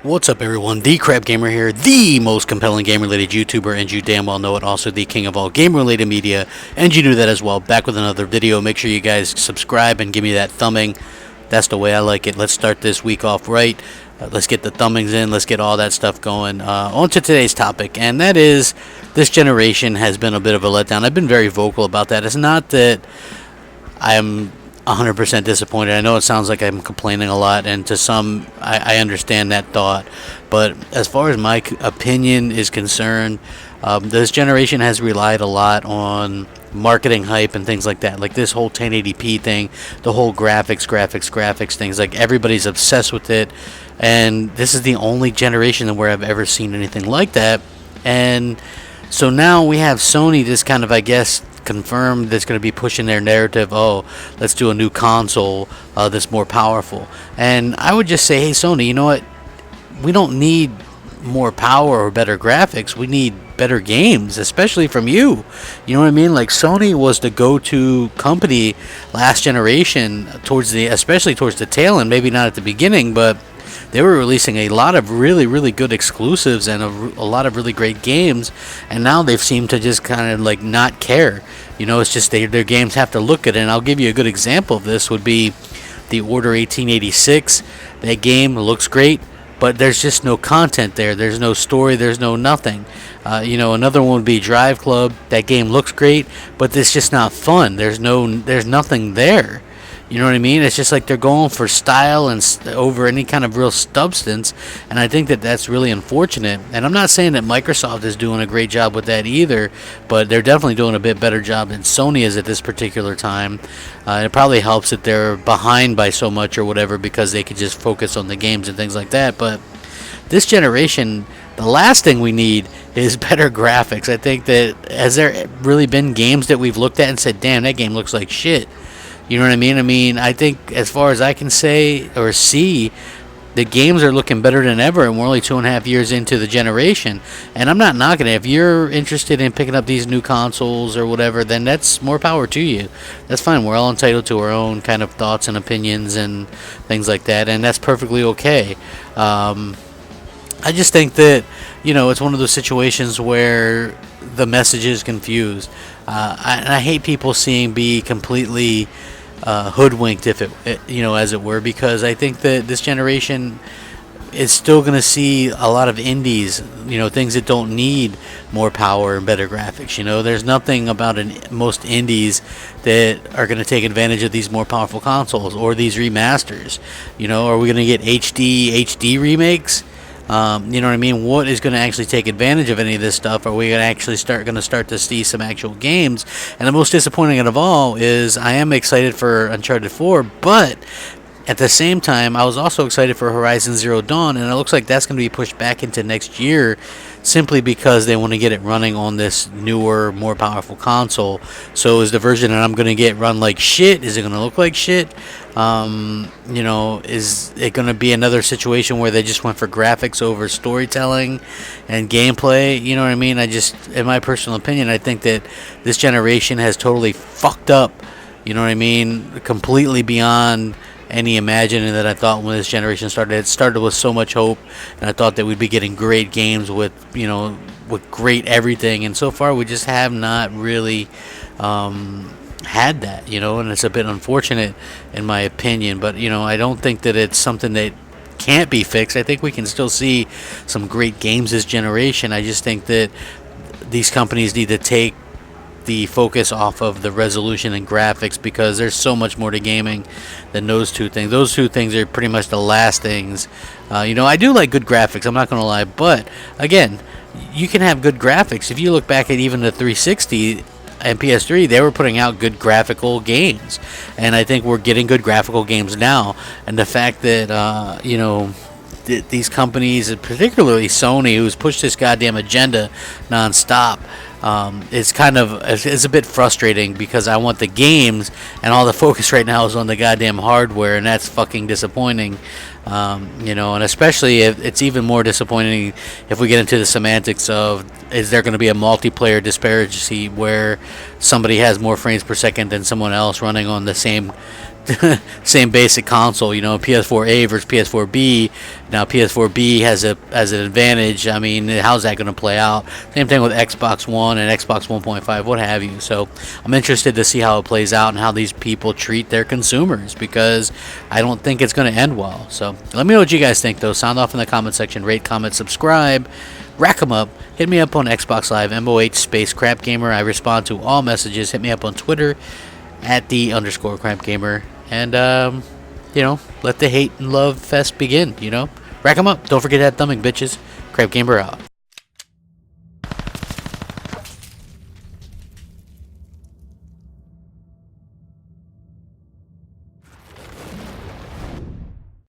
What's up, everyone? The Crapgamer here, the most compelling game-related YouTuber, and you damn well know it, also the king of all game-related media, and you knew that as well. Back with another video. Make sure you guys subscribe and give me that thumbing. That's the way I like it. Let's start this week off right. Let's get the thumbings in. Let's get all that stuff going. On to today's topic, and that is, this generation has been a bit of a letdown. I've been very vocal about that. It's not that I'm 100% disappointed. I know it sounds like I'm complaining a lot, and to some, I understand that thought. But as far as my opinion is concerned, this generation has relied a lot on marketing hype and things like that. Like this whole 1080p thing, the whole graphics things. Like everybody's obsessed with it, and this is the only generation where I've ever seen anything like that. And so now we have Sony, this kind of, I guess, confirmed that's going to be pushing their narrative. Oh, let's do a new console that's more powerful. And I would just say, hey, Sony, you know what? We don't need more power or better graphics. We need better games, especially from you. You know what I mean? Like, Sony was the go-to company last generation, especially towards the tail end. Maybe not at the beginning, but they were releasing a lot of really good exclusives and a lot of really great games, and now they've seemed to just kind of like not care. You know, it's just their games have to look good. And I'll give you a good example of this would be the Order 1886. That game looks great, but there's just no content there. There's no story. There's no nothing. You know, another one would be Drive Club. That game looks great, but it's just not fun. There's nothing there. You know what I mean? It's just like they're going for style and over any kind of real substance, and I think that that's really unfortunate. And I'm not saying that Microsoft is doing a great job with that either, but they're definitely doing a bit better job than Sony is at this particular time. It probably helps that they're behind by so much or whatever, because they could just focus on the games and things like that. But this generation, the last thing we need is better graphics. I think that, has there really been games that we've looked at and said, damn, that game looks like shit? You know what I mean? I mean, I think as far as I can say or see, the games are looking better than ever, and we're only 2.5 years into the generation. And I'm not knocking it. If you're interested in picking up these new consoles or whatever, then that's more power to you. That's fine. We're all entitled to our own kind of thoughts and opinions and things like that, and that's perfectly okay. I just think that, you know, it's one of those situations where the message is confused. I hate people be completely hoodwinked, if it, you know, as it were, because I think that this generation is still going to see a lot of indies, you know, things that don't need more power and better graphics. You know, there's nothing about most indies that are going to take advantage of these more powerful consoles or these remasters. You know, are we going to get HD remakes? You know what I mean? What is going to actually take advantage of any of this stuff? Are we going to actually start to see some actual games? And the most disappointing of all is, I am excited for Uncharted 4, but at the same time, I was also excited for Horizon Zero Dawn, and it looks like that's going to be pushed back into next year, simply because they want to get it running on this newer, more powerful console. So is the version that I'm going to get run like shit? Is it going to look like shit? You know, is it going to be another situation where they just went for graphics over storytelling and gameplay? You know what I mean? In my personal opinion, I think that this generation has totally fucked up, you know what I mean, completely beyond any imagining that I thought when this generation started. It started with so much hope, and I thought that we'd be getting great games with, you know, with great everything, and so far we just have not really had that, you know, and it's a bit unfortunate in my opinion. But, you know, I don't think that it's something that can't be fixed. I think we can still see some great games this generation. I just think that these companies need to take the focus off of the resolution and graphics, because there's so much more to gaming than those two things. Those two things are pretty much the last things. You know, I do like good graphics, I'm not going to lie, but again, you can have good graphics. If you look back at even the 360 and PS3, they were putting out good graphical games, and I think we're getting good graphical games now. And the fact that you know, these companies, particularly Sony, who's pushed this goddamn agenda nonstop, it's a bit frustrating, because I want the games, and all the focus right now is on the goddamn hardware, and that's fucking disappointing. You know, and especially if it's even more disappointing if we get into the semantics of, is there going to be a multiplayer disparity where somebody has more frames per second than someone else running on the same same basic console, you know, PS4A versus PS4B. Now PS4B has an advantage. I mean, how's that going to play out? Same thing with Xbox One and Xbox 1.5, what have you. So I'm interested to see how it plays out and how these people treat their consumers, because I don't think it's going to end well. So let me know what you guys think, though. Sound off in the comment section. Rate, comment, subscribe. Rack 'em up. Hit me up on Xbox Live, MOH space Crapgamer. I respond to all messages. Hit me up on Twitter at @the_Crapgamer. And, you know, let the hate and love fest begin, you know. Rack 'em up. Don't forget that thumbing, bitches. Crapgamer out.